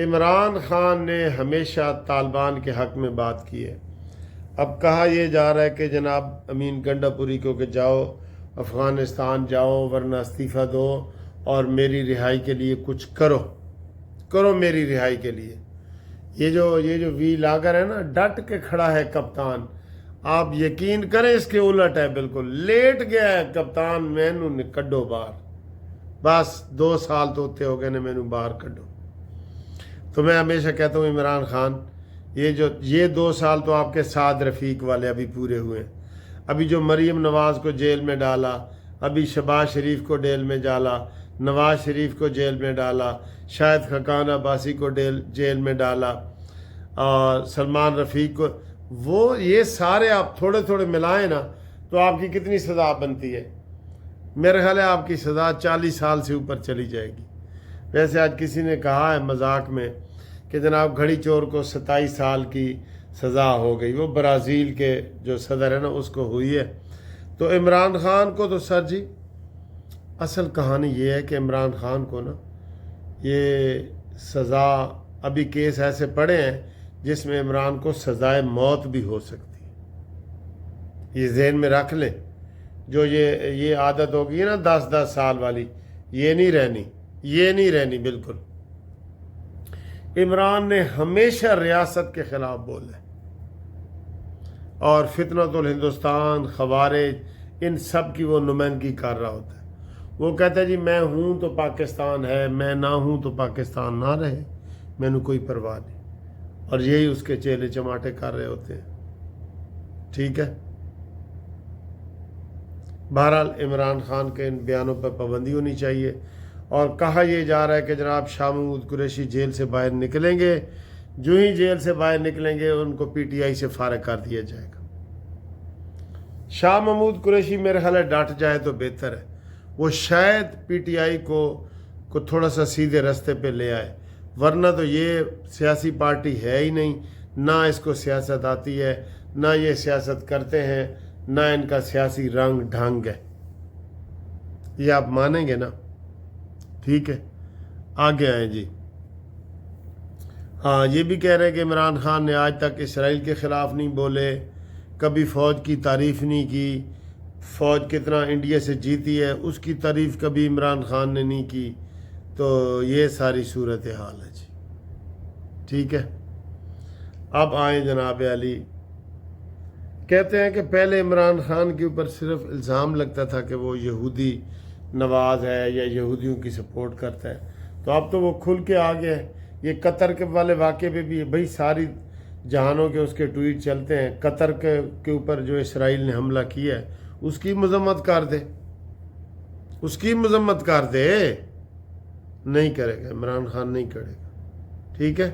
عمران خان نے ہمیشہ طالبان کے حق میں بات کی ہے. اب کہا یہ جا رہا ہے کہ جناب امین گنڈا پوری کو کہ جاؤ افغانستان جاؤ ورنہ استعفیٰ دو اور میری رہائی کے لیے کچھ کرو میری رہائی کے لیے. یہ جو وی لاگر ہے نا ڈٹ کے کھڑا ہے کپتان. آپ یقین کریں اس کے الٹ ہے, بالکل لیٹ گیا ہے کپتان. مینو کڈو باہر, بس 2 سال تو اتنے ہو گئے نے مینو باہر کڈو. تو میں ہمیشہ کہتا ہوں عمران خان یہ 2 سال تو آپ کے سعد رفیق والے ابھی پورے ہوئے ہیں. ابھی جو مریم نواز کو جیل میں ڈالا, ابھی شہباز شریف کو جیل میں ڈالا, نواز شریف کو جیل میں ڈالا, شاہد خاقان عباسی کو جیل میں ڈالا, اور سلمان رفیق کو, یہ سارے آپ تھوڑے تھوڑے ملائیں نا تو آپ کی کتنی سزا بنتی ہے. میرے خیال ہے آپ کی سزا 40 سال سے اوپر چلی جائے گی. ویسے آج کسی نے کہا ہے مذاق میں کہ جناب گھڑی چور کو 27 سال کی سزا ہو گئی. وہ برازیل کے جو صدر ہے نا اس کو ہوئی ہے. تو عمران خان کو تو سر جی اصل کہانی یہ ہے کہ عمران خان کو نا یہ سزا, ابھی کیس ایسے پڑے ہیں جس میں عمران کو سزائے موت بھی ہو سکتی ہے. یہ ذہن میں رکھ لیں. جو یہ عادت ہوگی ہے نا 10 سال والی, یہ نہیں رہنی بالکل. عمران نے ہمیشہ ریاست کے خلاف بولا ہے اور فتنۃ الہندوستان, خوارج, ان سب کی وہ نمائندگی کر رہا ہوتا ہے. وہ کہتا ہے جی میں ہوں تو پاکستان ہے, میں نہ ہوں تو پاکستان نہ رہے, مینو کوئی پرواہ نہیں. اور یہی اس کے چیلے چماٹے کر رہے ہوتے ہیں. ٹھیک ہے. بہرحال عمران خان کے ان بیانوں پر پابندی ہونی چاہیے. اور کہا یہ جا رہا ہے کہ جناب شاہ محمود قریشی جیل سے باہر نکلیں گے, جو ہی جیل سے باہر نکلیں گے ان کو پی ٹی آئی سے فارغ کر دیا جائے گا. شاہ محمود قریشی میرے خیال ہے ڈٹ جائے تو بہتر ہے. وہ شاید پی ٹی آئی کو تھوڑا سا سیدھے رستے پہ لے آئے, ورنہ تو یہ سیاسی پارٹی ہے ہی نہیں, نہ اس کو سیاست آتی ہے, نہ یہ سیاست کرتے ہیں, نہ ان کا سیاسی رنگ ڈھنگ ہے. یہ آپ مانیں گے نا. ٹھیک ہے, آگے آئیں جی. ہاں یہ بھی کہہ رہے ہیں کہ عمران خان نے آج تک اسرائیل کے خلاف نہیں بولے, کبھی فوج کی تعریف نہیں کی, فوج کتنا انڈیا سے جیتی ہے اس کی تعریف کبھی عمران خان نے نہیں کی. تو یہ ساری صورتحال ہے جی. ٹھیک ہے. اب آئیں جناب علی. کہتے ہیں کہ پہلے عمران خان کے اوپر صرف الزام لگتا تھا کہ وہ یہودی نواز ہے یا یہودیوں کی سپورٹ کرتا ہے, تو اب تو وہ کھل کے آ گیا ہے. یہ قطر کے والے واقعے پہ بھی بھائی ساری جہانوں کے اس کے ٹویٹ چلتے ہیں. قطر کے اوپر جو اسرائیل نے حملہ کیا ہے اس کی مذمت کر دے, نہیں کرے گا عمران خان, نہیں کرے گا. ٹھیک ہے.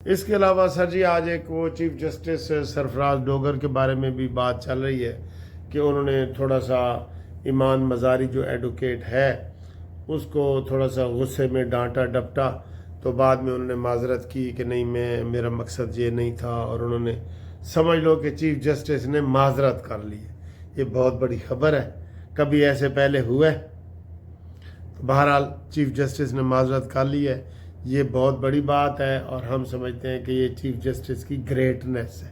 اس کے علاوہ سر جی آج ایک وہ چیف جسٹس سرفراز ڈوگر کے بارے میں بھی بات چل رہی ہے کہ انہوں نے تھوڑا سا ایمان مزاری جو ایڈوکیٹ ہے اس کو تھوڑا سا غصے میں ڈانٹا ڈپٹا, تو بعد میں انہوں نے معذرت کی کہ نہیں میرا مقصد یہ نہیں تھا, اور انہوں نے سمجھ لو کہ چیف جسٹس نے معذرت کر لی ہے. یہ بہت بڑی خبر ہے, کبھی ایسے پہلے ہوا ہے. تو بہرحال چیف جسٹس نے معذرت کر لی ہے, یہ بہت بڑی بات ہے, اور ہم سمجھتے ہیں کہ یہ چیف جسٹس کی گریٹنیس ہے.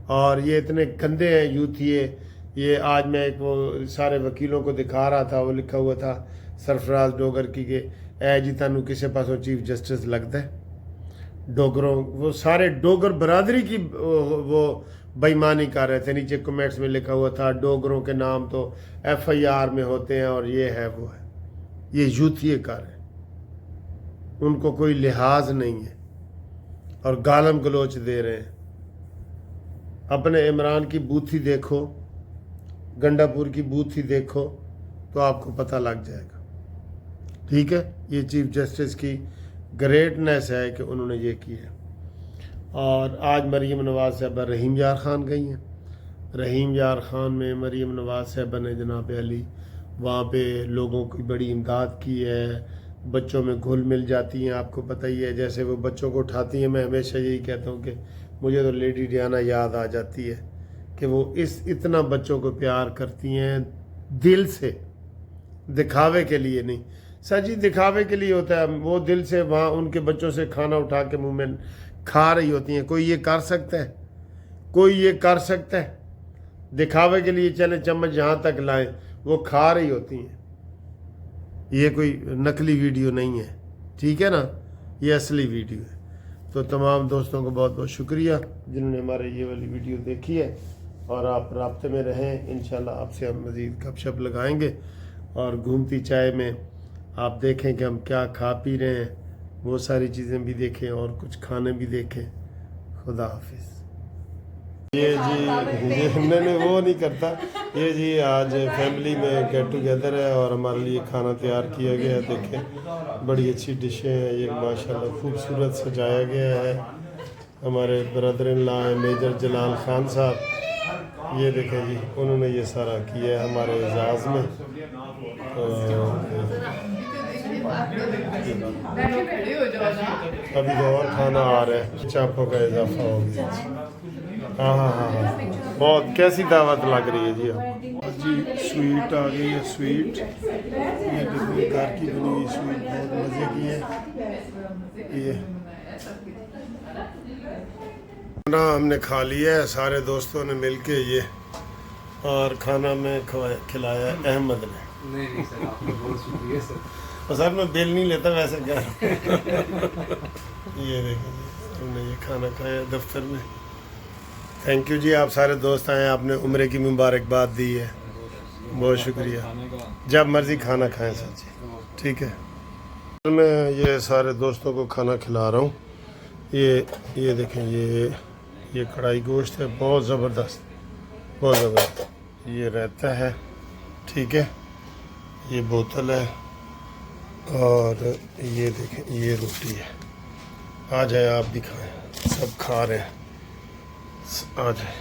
اور یہ اتنے گندے ہیں یوتھیے. یہ آج میں ایک وہ سارے وکیلوں کو دکھا رہا تھا, وہ لکھا ہوا تھا سرفراز ڈوگر کی کہ اے جی تانوں کسے پاسوں چیف جسٹس لگتا ہے. ڈوگروں, وہ سارے ڈوگر برادری کی وہ بےمانی کر رہے تھے. نیچے کمنٹس میں لکھا ہوا تھا ڈوگروں کے نام تو ایف آئی آر میں ہوتے ہیں اور یہ ہے وہ ہے. یہ یوتھیے کر رہے ہیں, ان کو کوئی لحاظ نہیں ہے اور گالم گلوچ دے رہے ہیں. اپنے عمران کی بوتھی دیکھو, گنڈا پور کی بوتھی دیکھو تو آپ کو پتہ لگ جائے گا. ٹھیک ہے. یہ چیف جسٹس کی گریٹنیس ہے کہ انہوں نے یہ کیا ہے. اور آج مریم نواز صاحبہ رحیم یار خان گئی ہیں. رحیم یار خان میں مریم نواز صاحبہ نے جناب علی وہاں پہ لوگوں کی بڑی امداد کی ہے, بچوں میں گھل مل جاتی ہیں. آپ کو پتہ ہی ہے جیسے وہ بچوں کو اٹھاتی ہیں, میں ہمیشہ یہی کہتا ہوں کہ مجھے تو لیڈی ڈیانا یاد آ جاتی ہے کہ وہ اتنا بچوں کو پیار کرتی ہیں دل سے, دکھاوے کے لیے نہیں. سر جی دکھاوے کے لیے ہوتا ہے، وہ دل سے وہاں ان کے بچوں سے کھانا اٹھا کے منہ میں کھا رہی ہوتی ہیں. کوئی یہ کر سکتا ہے؟ کوئی یہ کر سکتا ہے؟ دکھاوے کے لیے چلے چمچ یہاں تک لائیں، وہ کھا رہی ہوتی ہیں. یہ کوئی نقلی ویڈیو نہیں ہے، ٹھیک ہے نا، یہ اصلی ویڈیو ہے. تو تمام دوستوں کو بہت بہت شکریہ جنہوں نے ہمارے یہ والی ویڈیو دیکھی ہے، اور آپ رابطے میں رہیں. انشاءاللہ آپ سے ہم مزید گپ شپ لگائیں گے، اور گھومتی چائے میں آپ دیکھیں کہ ہم کیا کھا پی رہے ہیں، وہ ساری چیزیں بھی دیکھیں اور کچھ کھانے بھی دیکھیں. خدا حافظ. یہ جی نہیں وہ نہیں کرتا. یہ جی آج فیملی میں گیٹ ٹوگیدر ہے اور ہمارے لیے کھانا تیار کیا گیا ہے. دیکھیں بڑی اچھی ڈشیں ہیں، یہ ماشاءاللہ خوبصورت سجایا گیا ہے. ہمارے برادر ان لا ہیں میجر جلال خان صاحب، یہ دیکھیں جی انہوں نے یہ سارا کیا ہے ہمارے اعزاز میں. ابھی تو اور کھانا آ رہا ہے، چاپوں کا اضافہ ہو گیا. ہاں ہاں ہاں ہاں بہت کیسی دعوت لگ رہی ہے جی. اب جی سویٹ آ گئی ہے، سویٹ یہ دیکھیں گھر کی بنی ہوئی سویٹ بہت مزے کی ہے. یہ کھانا ہم نے کھا لیا ہے سارے دوستوں نے مل کے، یہ اور کھانا میں کھلایا احمد نے. نہیں سر، آپ کا بہت شکریہ سر. سر میں بل نہیں لیتا ویسے کیا. یہ دیکھیں ہم نے یہ کھانا کھایا دفتر میں. تھینک یو جی، آپ سارے دوست آئے، آپ نے عمرے کی مبارکباد دی ہے، بہت شکریہ. جب مرضی کھانا کھائیں سر جی، ٹھیک ہے. میں یہ سارے دوستوں کو کھانا کھلا رہا ہوں. یہ دیکھیں یہ کڑھائی گوشت ہے، بہت زبردست، بہت زبردست. یہ رہتا ہے، ٹھیک ہے، یہ بوتل ہے، اور یہ دیکھیں یہ روٹی ہے. آ جائیں آپ بھی کھائیں، سب کھا رہے ہیں، آ جائیں.